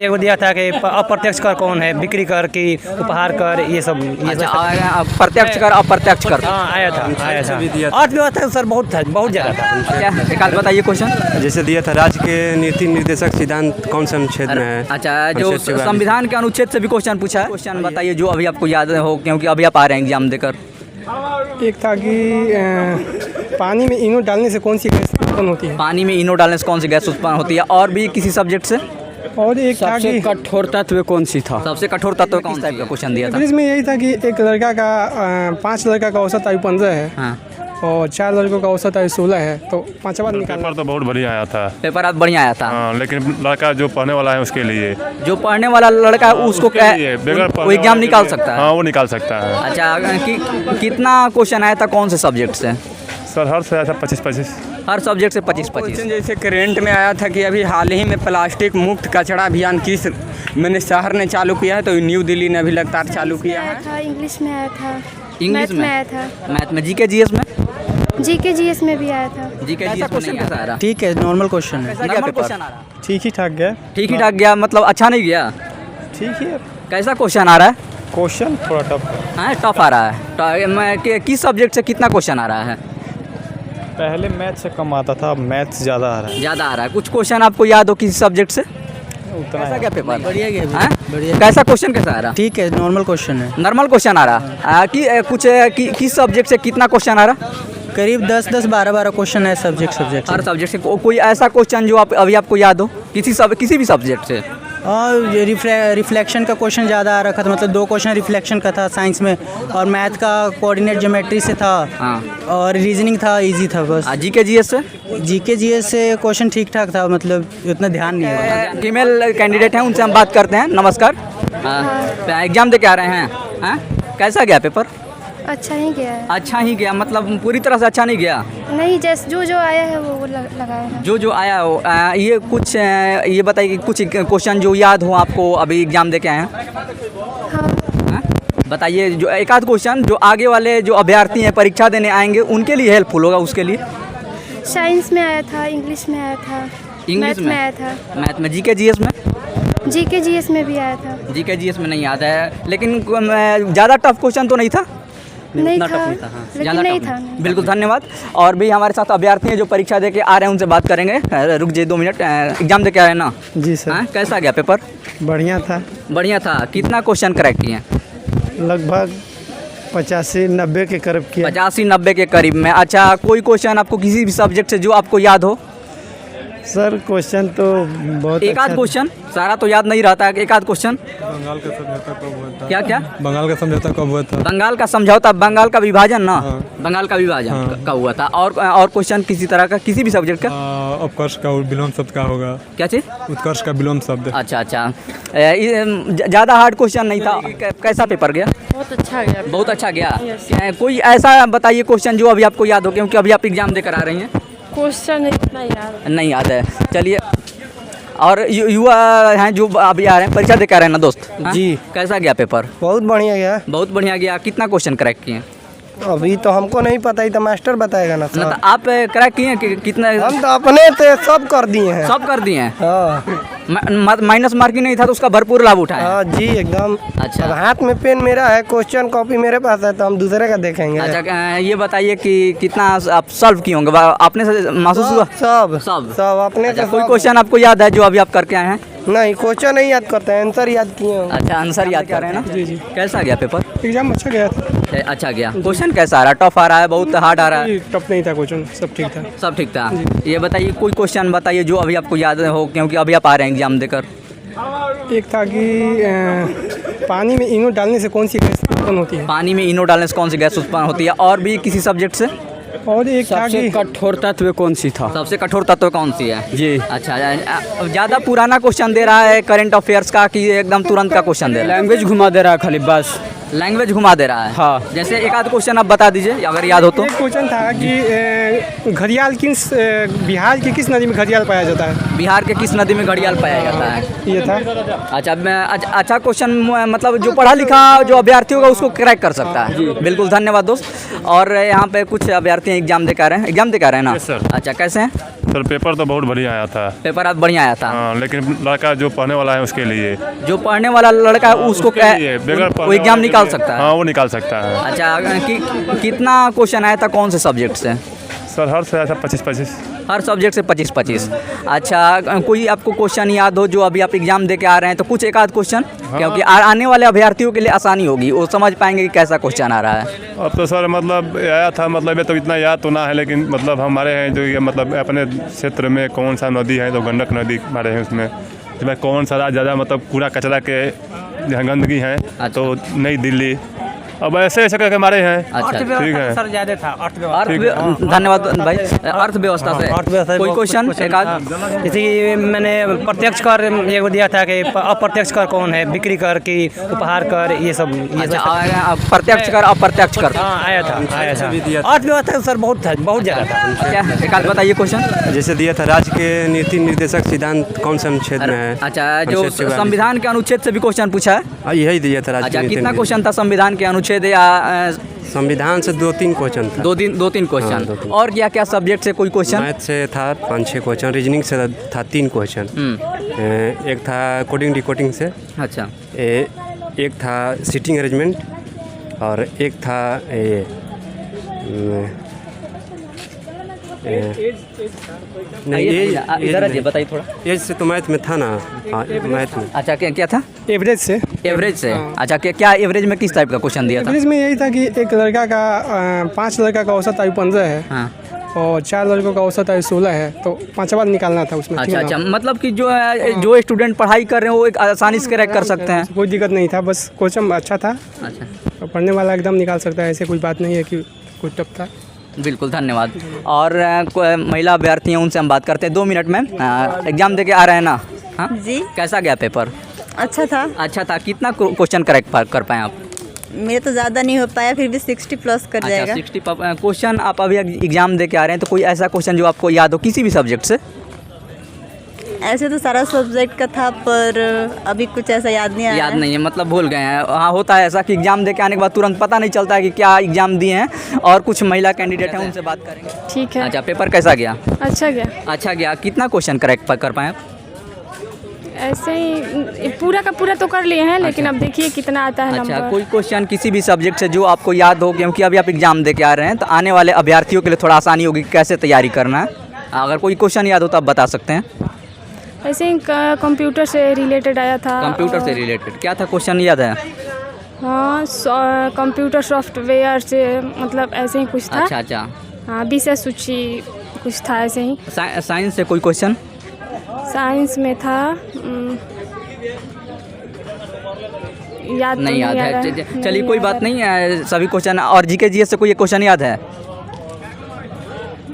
एगो दिया था कि अप्रत्यक्ष कर कौन है, बिक्री कर की उपहार कर, ये सब प्रत्यक्ष कर अप्रत्यक्ष कर। हाँ आया था अर्थव्यवस्था सर बहुत था, बहुत ज़्यादा था। क्या एक आध बताइए क्वेश्चन। जैसे दिया था राज्य के नीति निर्देशक सिद्धांत कौन से अनुच्छेद में है। अच्छा, जो संविधान के अनुच्छेद से भी क्वेश्चन पूछा है। क्वेश्चन बताइए जो अभी आपको याद हो, क्योंकि अभी आप आ रहे हैं एग्जाम देकर। एक था कि पानी में इनो डालने से कौन सी गैस उत्पन्न होती है। पानी में इनो डालने से कौन सी गैस उत्पन्न होती है, और भी किसी सब्जेक्ट से। और एक था कि कठोर तत्व कौन सी था। सबसे कठोर तत्व कौन टाइप का क्वेश्चन दिया था। इसमें यही था कि एक लड़का का 5 लड़का का औसत आयु 15 है। हाँ। और 4 लड़कों का औसत आयु 16 है, तो पांचवा निकालना। पेपर तो बहुत बढ़िया आया था। पेपर आप बढ़िया आया था। हाँ, लेकिन लड़का जो पढ़ने वाला है उसके लिए, जो पढ़ने वाला लड़का है उसको क्या वो एग्जाम निकाल सकता है। हाँ, वो निकाल सकता है। अच्छा, कितना क्वेश्चन आया था, कौन से सब्जेक्ट से। सर हर से आया था 25-25। हर सब्जेक्ट से 25-25। जैसे करेंट में आया था कि अभी हाल ही में प्लास्टिक मुक्त कचरा अभियान किस मैंने शहर ने चालू किया है, तो न्यू दिल्ली ने भी लगातार चालू किया है। था इंग्लिश में आया था, इंग्लिश में आया था, मैथ में, जीके जीएस में। जीके जीएस में भी आया था। जीके जीएस में नहीं आ रहा। ठीक है, नॉर्मल क्वेश्चन है। नॉर्मल क्वेश्चन आ रहा। ठीक ही ठाक गया। ठीक ही ठाक गया मतलब अच्छा नहीं गया। ठीक है, कैसा क्वेश्चन आ रहा है। क्वेश्चन थोड़ा टफ हाँ, टफ आ रहा है। किस सब्जेक्ट से कितना क्वेश्चन आ रहा है। पहले मैथ से कम आता था, अब मैथ ज़्यादा आ रहा है। ज़्यादा आ रहा है। कुछ क्वेश्चन आपको याद हो किसी सब्जेक्ट से। उतना कैसा क्या पेपर बढ़िया गया, हाँ? बढ़िया। कैसा क्वेश्चन कैसा आ रहा। ठीक है, नॉर्मल क्वेश्चन है। नॉर्मल क्वेश्चन आ रहा कि कुछ किस सब्जेक्ट से कितना क्वेश्चन आ रहा। करीब 10-10, 12-12 क्वेश्चन है सब्जेक्ट हर सब्जेक्ट से कोई ऐसा क्वेश्चन जो अभी आपको याद हो किसी भी सब्जेक्ट से। और रिफ्लेक्शन का क्वेश्चन ज़्यादा आ रखा था, मतलब 2 क्वेश्चन रिफ्लेक्शन का था साइंस में, और मैथ का कोऑर्डिनेट ज्योमेट्री से था। हाँ। और रीजनिंग था, इजी था बस। जीके जीएस से। जीके जीएस से क्वेश्चन ठीक ठाक था, मतलब उतना ध्यान नहीं है। फीमेल कैंडिडेट हैं, उनसे हम बात करते हैं। नमस्कार। एग्जाम दे के आ रहे हैं। हाँ? कैसा गया पेपर। अच्छा ही गया है। अच्छा ही गया मतलब पूरी तरह से अच्छा नहीं गया। नहीं, जैसे जो आया है वो लगाया है। जो आया हो ये कुछ ये बताइए कि कुछ क्वेश्चन जो याद हो आपको, अभी एग्जाम दे के आए हैं। हाँ। बताइए जो एक आध क्वेश्चन जो आगे वाले जो अभ्यर्थी हैं परीक्षा देने आएंगे उनके लिए हेल्पफुल होगा। उसके लिए साइंस में आया था, इंग्लिश में आया था, इंग्लिश में आया था, मैथ में, जीके जीएस में। जीके जीएस में भी आया था। जीके जीएस में नहीं आता है, लेकिन ज़्यादा टफ क्वेश्चन तो नहीं था। नहीं था, ज़्यादा नहीं टफ था। बिल्कुल, धन्यवाद। और भी हमारे साथ अभ्यर्थी हैं जो परीक्षा दे के आ रहे हैं, उनसे बात करेंगे। रुक जाइए 2 मिनट। एग्जाम दे के आए ना। जी सर। कैसा गया पेपर। बढ़िया था। बढ़िया था। कितना क्वेश्चन क्रैक किए। लगभग 85-90 के करीब किया। 85-90 के करीब में। अच्छा, कोई क्वेश्चन आपको किसी भी सब्जेक्ट से जो आपको याद हो। सर क्वेश्चन तो बहुत एक आध क्वेश्चन, सारा तो याद नहीं रहता है। एक आध क्वेश्चन। बंगाल का समझौता कब हुआ था। क्या बंगाल का समझौता कब हुआ था। बंगाल का समझौता, बंगाल का विभाजन ना। हाँ। बंगाल का विभाजन कब हुआ था। और क्वेश्चन किसी तरह का, किसी भी सब्जेक्ट का। उत्कर्ष का विलोम शब्द का होगा। क्या चीज़। उत्कर्ष का विलोम शब्द। अच्छा। ज़्यादा हार्ड क्वेश्चन नहीं था। कैसा पेपर गया। बहुत अच्छा गया। बहुत अच्छा गया। कोई ऐसा बताइए क्वेश्चन जो अभी आपको याद हो, क्योंकि अभी आप एग्जाम देकर आ रही हैं। क्वेश्चन इतना याद नहीं याद है। चलिए, और युवा हैं जो अभी आ रहे हैं, परीक्षा दे के आ रहे हैं ना दोस्त। हाँ? जी। कैसा गया पेपर। बहुत बढ़िया गया। बहुत बढ़िया गया। कितना क्वेश्चन क्रैक किए। अभी तो हमको नहीं पता, ही तो मास्टर बताएगा ना। तो आप क्रैक किए हैं कितना। हम तो अपने से सब कर दिए हैं। सब कर दिए हैं। हाँ। माइनस मार्किंग नहीं था तो उसका भरपूर लाभ उठाए। हाँ जी, एकदम। अच्छा। अब हाथ में पेन मेरा है, क्वेश्चन कॉपी मेरे पास है, तो हम दूसरे का देखेंगे। अच्छा, ये बताइए कि कितना आप सॉल्व किए होंगे, आपने से महसूस हुआ। सब अपने अच्छा, से कोई सब। क्वेश्चन आपको याद है जो अभी आप करके आए हैं। नहीं, क्वेश्चन नहीं याद करते हैं, आंसर याद किए हैं। अच्छा, आंसर याद कर रहे हैं ना। जी। कैसा गया पेपर। एग्जाम अच्छा गया था। अच्छा गया। क्वेश्चन कैसा आ रहा है। टफ आ रहा है, बहुत हार्ड आ रहा है। टफ नहीं था क्वेश्चन, सब ठीक था। सब ठीक था। ये बताइए कोई क्वेश्चन बताइए जो अभी आपको याद हो, क्योंकि अभी आप आ रहे हैं एग्जाम देकर। एक था कि पानी में इनो डालने से कौन सी गैस उत्पन्न होती है। पानी में इनो डालने से कौन सी गैस उत्पन्न होती है, और भी किसी सब्जेक्ट से। और एक था कि कठोर तत्व कौन सी था। सबसे कठोर तत्व कौन सी है। जी। अच्छा, ज़्यादा पुराना क्वेश्चन दे रहा है करंट अफेयर्स का, कि एकदम तुरंत का क्वेश्चन दे रहा है। लैंग्वेज घुमा दे रहा है खाली बस। लैंग्वेज घुमा दे रहा है। हाँ। जैसे एक आध क्वेश्चन आप बता दीजिए अगर याद हो तो। एक क्वेश्चन था कि घड़ियाल किस बिहार की किस नदी में घड़ियाल पाया जाता है। बिहार के किस नदी में घड़ियाल पाया जाता है। ये था। अच्छा क्वेश्चन, मतलब जो पढ़ा लिखा जो अभ्यर्थी होगा उसको क्रैक कर सकता है। बिल्कुल, धन्यवाद दोस्त। और यहाँ पे कुछ अभ्यर्थी एग्जाम दे कर रहे हैं। एग्जाम दे कर रहे हैं ना। अच्छा, कैसे हैं। सर पेपर तो बहुत बढ़िया आया था। पेपर आज बढ़िया आया था। हाँ, लेकिन लड़का जो पढ़ने वाला है उसके लिए, जो पढ़ने वाला लड़का है उसको उसके लिए, बगैर वो पढ़ने एग्जाम वाले के निकाल लिए- सकता है। हाँ, वो निकाल सकता है। अच्छा कितना क्वेश्चन आया था, कौन से सब्जेक्ट से? सर हर से ऐसा 25-25। हर सब्जेक्ट से 25-25। अच्छा कोई आपको क्वेश्चन याद हो जो अभी आप एग्जाम दे के आ रहे हैं तो कुछ एक आध क्वेश्चन, क्योंकि आने वाले अभ्यर्थियों के लिए आसानी होगी, वो समझ पाएंगे कि कैसा क्वेश्चन आ रहा है। अब तो सर मतलब आया था, मतलब ये तो इतना याद तो ना है, लेकिन मतलब हमारे हैं जो ये मतलब अपने क्षेत्र में कौन सा नदी है, तो गंडक नदी हमारे हैं उसमें, इसमें कौन सा ज़्यादा मतलब कूड़ा कचरा के जहाँ गंदगी है, तो नई दिल्ली। अब ऐसे ऐसे करके हमारे हैं। अच्छा ठीक है सर ज़्यादा था धन्यवाद भाई। अर्थव्यवस्था से कोई क्वेश्चन एक आध? जैसे कि मैंने प्रत्यक्ष कर ये दिया था कि अप्रत्यक्ष कर कौन है, बिक्री कर की उपहार कर, ये सब अच्छा प्रत्यक्ष कर अप्रत्यक्ष कर। हाँ आया था अर्थव्यवस्था सर बहुत ज़्यादा था। क्या एक आध बताइए क्वेश्चन। जैसे दिया था राज्य के नीति निर्देशक सिद्धांत कौन से अनुच्छेद में है। अच्छा जो अनुच्छेद 44। संविधान के अनुच्छेद से भी क्वेश्चन पूछा है। हाँ, यही दिया था राज्य अच्छा के नीति कितना निर्देशक। क्वेश्चन था संविधान के अनुच्छेद या संविधान से 2-3 क्वेश्चन था। दो तीन हाँ, क्वेश्चन। 2-3। और क्या क्या सब्जेक्ट से कोई क्वेश्चन? मैथ से था 5-6 क्वेश्चन, रीजनिंग से था 3 क्वेश्चन। एक था कोडिंग डिकोडिंग से, अच्छा एक था सीटिंग अरेंजमेंट, और एक था नहीं इधर आइए, बताइए थोड़ा। एज से तो मैथ में था ना। हाँ, मैथ में। अच्छा क्या था? एवरेज से। एवरेज से। अच्छा क्या एवरेज में किस टाइप का क्वेश्चन दिया था? एवरेज में यही था कि एक लड़का का 5 लड़का का औसत आयु 15 है। हाँ। और 4 लड़कों का औसत आयु 16 है, तो 5 बार निकालना था उसमें। ठीक अच्छा है अच्छा, ना? मतलब कि जो है जो स्टूडेंट पढ़ाई कर रहे हैं वो एक आसानी से क्रैक कर सकते हैं। कोई दिक्कत नहीं था, बस क्वेश्चन अच्छा था। अच्छा तो पढ़ने वाला एकदम निकाल सकता है, ऐसे कोई बात नहीं है कि कोई टफ था। बिल्कुल धन्यवाद। और महिला अभ्यर्थी हैं, उनसे हम बात करते हैं। 2 मिनट में एग्जाम दे के आ रहे हैं ना? हाँ जी कैसा गया पेपर? अच्छा था। अच्छा था। कितना क्वेश्चन करेक्ट कर पाए आप? मेरे तो ज़्यादा नहीं हो पाया, फिर भी 60+ कर जाएगा। 60 क्वेश्चन। आप अभी एग्जाम दे के आ रहे हैं तो कोई ऐसा क्वेश्चन जो आपको याद हो किसी भी सब्जेक्ट से? ऐसे तो सारा सब्जेक्ट का था, पर अभी कुछ ऐसा याद नहीं आया। याद नहीं है, मतलब भूल गए हैं। हाँ होता है ऐसा कि एग्जाम दे के आने के बाद तुरंत पता नहीं चलता है कि क्या एग्जाम दिए हैं। और कुछ महिला कैंडिडेट हैं, उनसे बात करेंगे। ठीक है। अच्छा पेपर कैसा गया? अच्छा गया। अच्छा गया। कितना क्वेश्चन करेक्ट कर पाए आप? ऐसे ही पूरा का पूरा तो कर लिए हैं, लेकिन अब देखिए कितना आता है अच्छा नंबर। कोई क्वेश्चन किसी भी सब्जेक्ट से जो आपको याद हो, क्योंकि अभी आप एग्जाम दे के आ रहे हैं तो आने वाले अभ्यर्थियों के लिए थोड़ा आसानी होगी कि कैसे तैयारी करना है। अगर कोई क्वेश्चन याद हो तो आप बता सकते हैं। ऐसे ही कंप्यूटर से रिलेटेड आया था। कंप्यूटर से रिलेटेड क्या था क्वेश्चन याद है? हाँ कंप्यूटर सॉफ्टवेयर से, मतलब ऐसे ही कुछ था। अच्छा अच्छा। हाँ विषय सूची कुछ था ऐसे ही। साइंस से कोई क्वेश्चन? साइंस में था याद नहीं याद है। नहीं चलिए कोई याद बात है। नहीं है, सभी क्वेश्चन। और जीके जीएस से कोई क्वेश्चन याद है?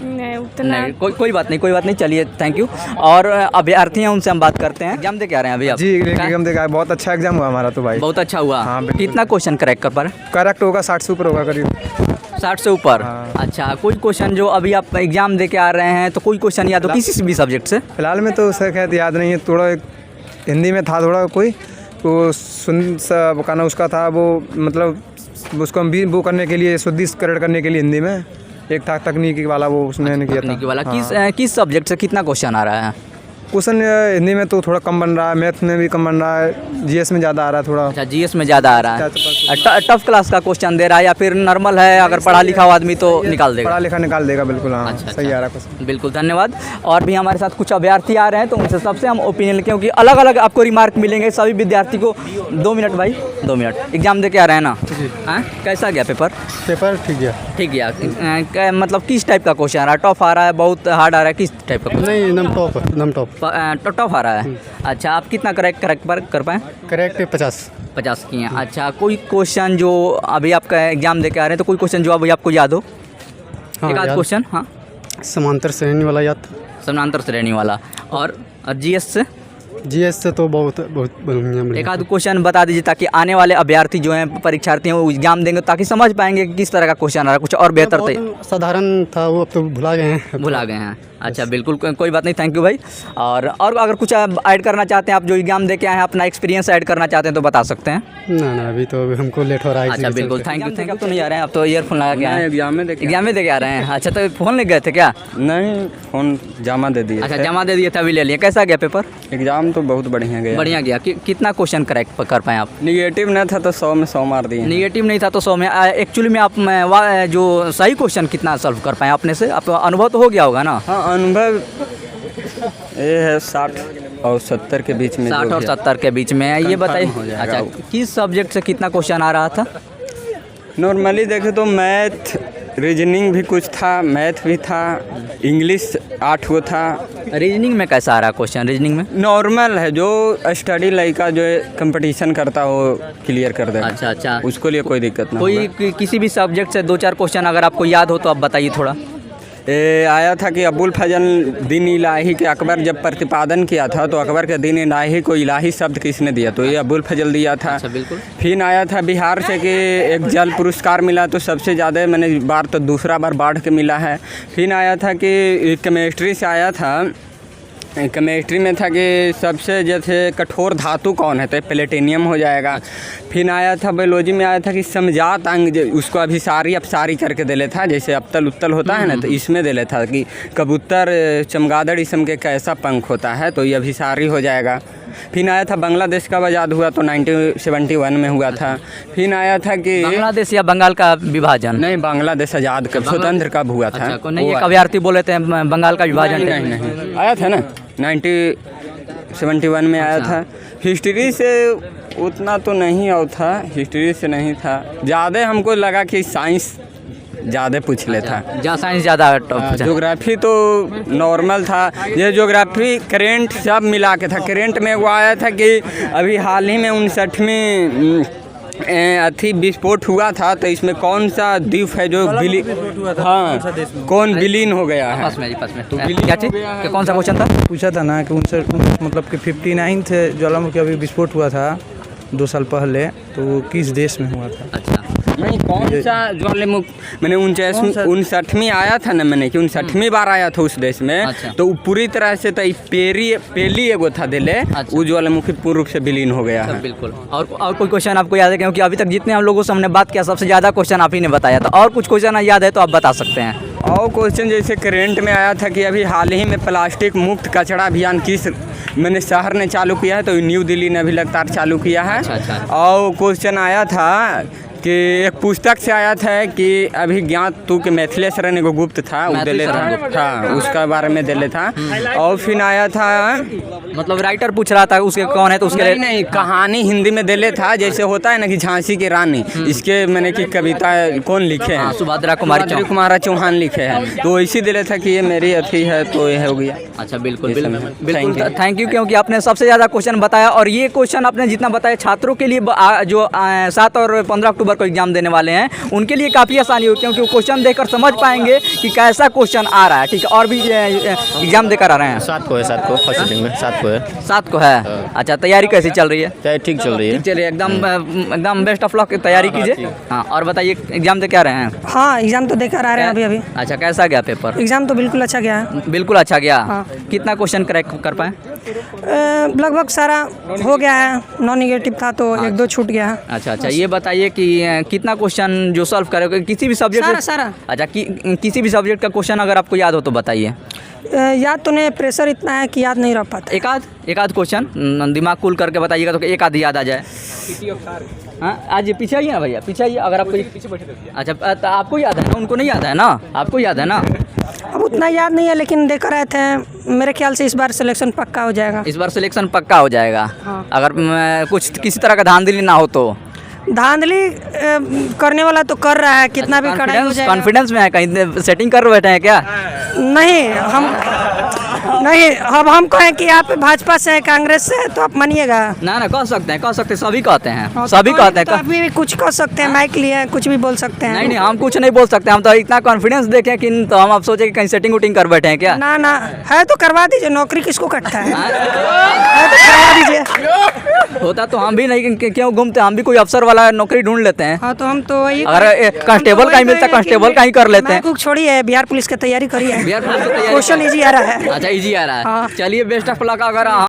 नहीं उतना नहीं कोई बात नहीं। चलिए थैंक यू। और अभ्यर्थी हैं, उनसे हम बात करते हैं। एग्जाम दे के आ रहे हैं अभी आप? जी एग्जाम देगा, बहुत अच्छा एग्जाम हुआ हमारा तो भाई। बहुत अच्छा हुआ। हाँ, बिल्कुल। कितना क्वेश्चन करेक्ट कर पा रहे? करेक्ट होगा 60 से ऊपर होगा करीब। 60 से ऊपर। हाँ। अच्छा कोई क्वेश्चन जो अभी आप एग्जाम दे के आ रहे हैं तो कोई क्वेश्चन याद हो किसी भी सब्जेक्ट से? फिलहाल में तो सर खैर याद नहीं है, थोड़ा हिंदी में था थोड़ा कोई, तो सुन सा कहना उसका था वो, मतलब उसको हम भी वो करने के लिए शुद्धिकरण करने के लिए हिंदी में एक था तकनीकी वाला, वो उसमें किया था। तकनीकी वाला। हाँ। किस सब्जेक्ट से कितना क्वेश्चन आ रहा है? क्वेश्चन हिंदी में तो थोड़ा कम बन रहा है, मैथ में भी कम बन रहा है, जीएस में ज़्यादा आ रहा है थोड़ा। अच्छा जीएस में ज़्यादा आ रहा है। टफ क्लास का क्वेश्चन दे रहा है या फिर नॉर्मल है? अगर पढ़ा लिखा हुआ आदमी तो निकाल देगा। पढ़ा लिखा निकाल देगा बिल्कुल। हाँ अच्छा, सही आ रहा है क्वेश्चन। बिल्कुल धन्यवाद। और भी हमारे साथ कुछ अभ्यर्थी आ रहे हैं तो उनसे सबसे हम ओपिनियन, क्योंकि अलग अलग आपको रिमार्क मिलेंगे सभी विद्यार्थी को। 2 मिनट भाई, 2 मिनट। एग्जाम दे के आ रहे हैं ना? हाँ कैसा गया पेपर? पेपर ठीक गया। ठीक गया। मतलब किस टाइप का क्वेश्चन आ रहा है? टफ आ रहा है, बहुत हार्ड आ रहा है, किस टाइप का? नहीं एकदम टॉप टफ आ रहा है। अच्छा आप कितना करेक्ट कर पाए? करेक्ट 50 किए हैं। अच्छा कोई क्वेश्चन जो अभी आपका एग्जाम दे के आ रहे हैं तो कोई क्वेश्चन जो अभी आपको याद हो? एक आध क्वेश्चन। हाँ समांतर श्रेणी वाला याद था। समानांतर श्रेणी वाला। और जीएस से? जीएस से तो बहुत बढ़िया। एक आध क्वेश्चन बता दीजिए ताकि आने वाले अभ्यर्थी जो हैं, परीक्षार्थी हैं, वो एग्जाम देंगे ताकि समझ पाएंगे कि किस तरह का क्वेश्चन आ रहा है। कुछ और बेहतर साधारण था वो, अब तो भुला गए हैं। भुला गए हैं। अच्छा बिल्कुल, कोई बात नहीं, थैंक यू भाई। और अगर कुछ ऐड करना चाहते हैं आप, जो एग्जाम दे के आए हैं, अपना एक्सपीरियंस ऐड करना चाहते हैं तो बता सकते हैं। ना अभी तो हमको लेट हो रहा है। अच्छा बिल्कुल, थैंक यू। तो नहीं आ रहे हैं आप, तो ईयरफोन लगा के आए हैं। एग्जाम में दे के आ रहे हैं। अच्छा, तो फ़ोन ले गए थे क्या? नहीं, फ़ोन जमा दे दिए। अच्छा, जमा दे दिए थे, अभी ले लिया। कैसा गया पेपर? एग्जाम तो बहुत बढ़िया गया। कितना क्वेश्चन करेक्ट कर पाए आप? निगेटिव नहीं था तो 100 में 100 मार दिए। निगेटिव नहीं था तो 100 में। एक्चुअली में आप जो सही क्वेश्चन कितना सॉल्व कर पाए अपने से? आपका अनुभव तो हो गया होगा ना? हाँ, अनुभव ये है 60 और 70 के बीच में। 60 और 70 के बीच में है। ये बताइए, अच्छा किस सब्जेक्ट से कितना क्वेश्चन आ रहा था? नॉर्मली देखे तो मैथ, रीजनिंग भी कुछ था, मैथ भी था, इंग्लिश 8 गो था। रीजनिंग में कैसा आ रहा क्वेश्चन? रीजनिंग में नॉर्मल है, जो स्टडी लड़का जो कंपटीशन करता हो क्लियर कर देगा। अच्छा, उसको लिए कोई दिक्कत ना। कोई किसी भी सब्जेक्ट से 2-4 क्वेश्चन अगर आपको याद हो तो आप बताइए थोड़ा। आया था कि अबुल फजल दिन इलाही के अकबर जब प्रतिपादन किया था तो अकबर के दिन इलाही को इलाही शब्द किसने दिया? तो ये अबुल फजल दिया था। अच्छा बिल्कुल। फिर आया था बिहार से कि एक जल पुरस्कार मिला, तो सबसे ज़्यादा मैंने बार तो दूसरा बार बाढ़ के मिला है। फिर आया था कि केमिस्ट्री से आया था, केमिस्ट्री में था कि सबसे जैसे कठोर धातु कौन है, तो प्लेटिनियम हो जाएगा। फिर आया था बायोलॉजी में आया था कि समझात अंग, उसको अभिसारी अपसारी करके दे लेता, जैसे अबतल उत्तल होता है ना, तो इसमें दे लेता कि कबूतर चमगादड़ इसम के कैसा पंख होता है, तो ये अभिसारी हो जाएगा। फिर आया था बांग्लादेश कब आज़ाद हुआ, तो 1971 में हुआ था। फिर आया था कि बांग्लादेश या बंगाल का विभाजन? नहीं, बांग्लादेश आज़ाद कब, स्वतंत्र कब हुआ था? अच्छा, नहीं, एक अभ्यर्थी बोले थे बंगाल का विभाजन। नहीं आया था ना, 1971 में आया था। हिस्ट्री से उतना तो नहीं आया था, हिस्ट्री से नहीं था। ज़्यादा हमको लगा कि साइंस ज़्यादा पूछ लेता। जहाँ साइंस ज़्यादा। ज्योग्राफी तो नॉर्मल था। ये ज्योग्राफी करेंट सब मिला के था। करेंट में वो आया था कि अभी हाल ही में 59वें अथी विस्फोट हुआ था, तो इसमें कौन सा द्वीप है जो कौन विलीन हो गया है? तो क्या चीज़, कौन सा क्वेश्चन था? पूछा था ना कि 59 मतलब कि 59 ज्वालामुखी अभी विस्फोट हुआ था 2 साल पहले, तो वो किस देश में हुआ था? अच्छा, नहीं, कौन सा ज्वालामुखी, मैंने 59वीं आया था ना, मैंने कि 59वीं बार आया था उस देश में। अच्छा। तो पूरी तरह से तो पहली एगो था दिले। अच्छा। वो ज्वालामुखी पूर्ण रूप से विलीन हो गया है। बिल्कुल। और कोई क्वेश्चन आपको याद है? क्योंकि अभी तक जितने हम लोगों से हमने बात किया सबसे ज़्यादा क्वेश्चन आप ही ने बताया था। और कुछ क्वेश्चन याद है तो आप बता सकते हैं। और क्वेश्चन जैसे करेंट में आया था कि अभी हाल ही में प्लास्टिक मुक्त कचरा अभियान किस मैंने शहर ने चालू किया है, तो न्यू दिल्ली ने भी लगातार चालू किया है। अच्छा। और क्वेश्चन आया था कि एक पुस्तक से आया था कि अभी ज्ञात तू के मैथिली शरण एगो गुप्त था, वो दे था, उसका बारे में दे था। और फिर आया था, मतलब राइटर पूछ रहा था उसके कौन है, तो उसके नहीं कहानी हिंदी में दे था, जैसे होता है ना कि झांसी की रानी, इसके मैंने कि कविता कौन लिखे हैं? सुभद्रा कुमारी चौहान लिखे हैं। तो इसी दे था कि ये मेरी अथी है, तो ये हो गया। अच्छा बिल्कुल, थैंक यू, क्योंकि आपने सबसे ज़्यादा क्वेश्चन बताया। और ये क्वेश्चन आपने जितना बताया छात्रों के लिए जो 7 और 15 अक्टूबर को एग्जाम देने वाले हैं उनके लिए काफ़ी आसानी हो, क्योंकि वो क्वेश्चन देखकर समझ पाएंगे कि कैसा क्वेश्चन आ रहा है। ठीक है, और भी एग्जाम देकर आ रहे हैं? 7 को है, 7 को फर्स्ट सीटिंग में 7 को है। 7 को है। अच्छा, तैयारी कैसी चल रही है? तैयारी ठीक चल रही है। चलिए, एकदम बेस्ट ऑफ लक, तैयारी कीजिए। हाँ, और बताइए एग्जाम दे क्या रहे हैं? हाँ, एग्जाम तो देकर आ रहे हैं अभी। अच्छा, कैसा गया पेपर? एग्जाम तो बिल्कुल अच्छा गया है। बिल्कुल अच्छा गया। हाँ। कितना क्वेश्चन करेक्ट कर पाए? लगभग सारा हो गया है। नॉन निगेटिव था तो 1-2 छूट गया है। अच्छा, ये बताइए कि कितना क्वेश्चन जो सॉल्व करोगे किसी भी सब्जेक्ट सारा। अच्छा, किसी भी सब्जेक्ट का क्वेश्चन अगर आपको याद हो तो बताइए। याद तो नहीं, प्रेशर इतना है कि याद नहीं रह पाता। एक आध क्वेश्चन दिमाग कूल करके बताइएगा तो एक आध याद आ जाए। हाँ, आज पीछे आइए ना भैया, पीछे आइए। अगर आपको अच्छा, तो आपको याद है ना, उनको नहीं याद है ना? आपको याद है ना? अब उतना याद नहीं है, लेकिन देख रहे थे। मेरे ख्याल से इस बार सिलेक्शन पक्का हो जाएगा। इस बार सिलेक्शन पक्का हो जाएगा। हाँ। अगर कुछ किसी तरह का धांधली ना हो तो? धांधली करने वाला तो कर रहा है, कितना भी कड़ाई हो जाएगा। कॉन्फिडेंस में है, कहीं सेटिंग कर बैठे हैं क्या? नहीं, हम नहीं, अब हम कहें कि आप भाजपा से हैं, कांग्रेस से हैं, तो आप मानिएगा। ना कह सकते हैं, सभी कहते हैं, हाँ, सभी तो कहते तो हैं। आप भी कुछ कह सकते हैं, माइक लिए हैं, कुछ भी बोल सकते हैं। नहीं, हम कुछ नहीं बोल सकते, हम तो इतना कॉन्फिडेंस देखें कि तो हम अब सोचे कि कहीं सेटिंग उटिंग कर बैठे हैं क्या। ना है तो करवा दीजिए, नौकरी किसको कटता है तो करवा दीजिए। होता तो हम भी नहीं, क्यों घूमते, हम भी कोई अफसर वाला नौकरी ढूंढ लेते हैं। हाँ, तो हम तो वही, अगर कांस्टेबल का ही मिलता, कांस्टेबल का ही कर लेते हैं। छोड़िए, बिहार पुलिस की तैयारी करिए, बिहार पुलिस की तैयारी क्वेश्चन इजी आ रहा है। अच्छा, इजी आ रहा है। चलिए, बेस्ट ऑफ लक। अगर